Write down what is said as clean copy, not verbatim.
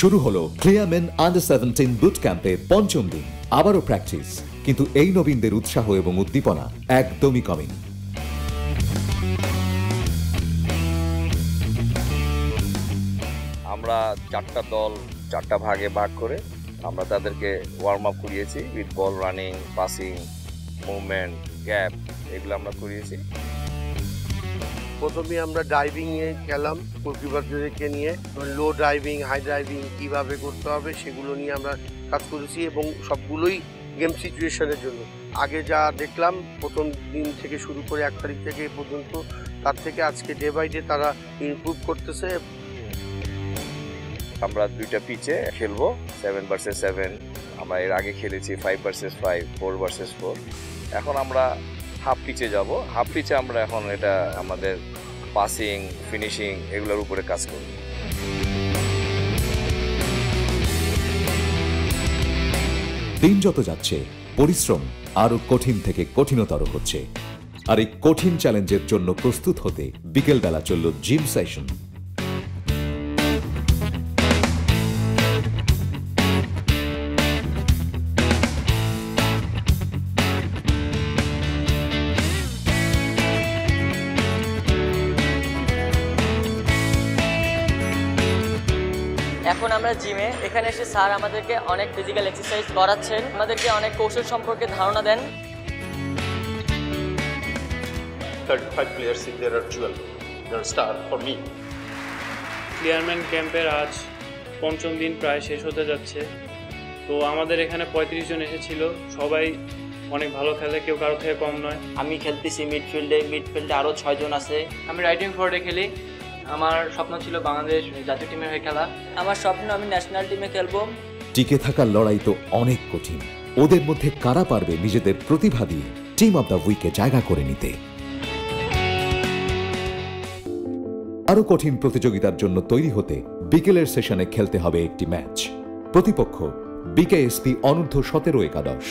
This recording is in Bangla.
শুরু হলো ক্লিয়ারম্যান আন্ডার 17 বুট ক্যাম্পে পঞ্চম দিন। আবারও প্র্যাকটিস, কিন্তু এই নবীনদের উৎসাহ এবং উদ্দীপনা একদমই কমেনি। আমরা 4টা দল 4টা ভাগে ভাগ করে আমরা তাদেরকে ওয়ার্ম আপ করিয়েছি। With ball running, passing, movement, gap, এগুলো আমরা করিয়েছি। প্রথমে আমরা ডাইভিংয়ে খেলাম গোলকিপারদেরকে নিয়ে। লো ডাইভিং, হাই ডাইভিং কীভাবে করতে হবে সেগুলো নিয়ে আমরা কাজ করেছি এবং সবগুলোই গেম সিচুয়েশনের জন্য। আগে যা দেখলাম প্রথম দিন থেকে শুরু করে 1 তারিখ থেকে এ পর্যন্ত, তার থেকে আজকে ডে বাই ডে তারা ইমপ্রুভ করতেছে। আমরা 2টা পিচে খেলবো, 7 ভার্সেস 7। আমরা এর আগে খেলেছি 5 ভার্সেস 5, 4 ভার্সেস 4। এখন আমরা হাফ পিচে যাব। হাফ পিচে আমরা এখন এটা আমাদের পাসিং, ফিনিশিং এগুলোর উপরে কাজ করব। দিন যত যাচ্ছে পরিশ্রম আরো কঠিন থেকে কঠিনতর হচ্ছে, আর এই কঠিন চ্যালেঞ্জের জন্য প্রস্তুত হতে বিকেলবেলা চলল জিম সেশন। এখন আমরা জিমে, এখানে এসে স্যার আমাদেরকে অনেক ফিজিক্যাল এক্সারসাইজ করাচ্ছেন, আমাদেরকে অনেক কৌশল সম্পর্কে ধারণা দেন। 35 players in there are 12. They're a star for me. Clear Men ক্যাম্পের আজ পঞ্চম দিন প্রায় শেষ হতে যাচ্ছে। তো আমাদের এখানে 35 জন এসেছিল, সবাই অনেক ভালো খেলে, কেউ কারো থেকে কম নয়। আমি খেলতেছি মিডফিল্ডে আরও 6 জন আছে। আমি রাইটিং ফোর্ডে খেলি। আমার স্বপ্ন ছিল বাংলাদেশ জাতীয় টিমের হয়ে খেলা। আমার স্বপ্ন আমি ন্যাশনাল টিমে খেলবো। টিকে থাকার লড়াই তো অনেক কঠিন। ওদের মধ্যে কারা পারবে নিজেদের প্রতিভা দিয়ে টিম অব দ্য উইকে জায়গা করে নিতে? আরো কঠিন প্রতিযোগিতার জন্য তৈরি হতে বিকেলের সেশনে খেলতে হবে একটি ম্যাচ। প্রতিপক্ষ বিকেএসপি অনূর্ধ্ব 17 একাদশ।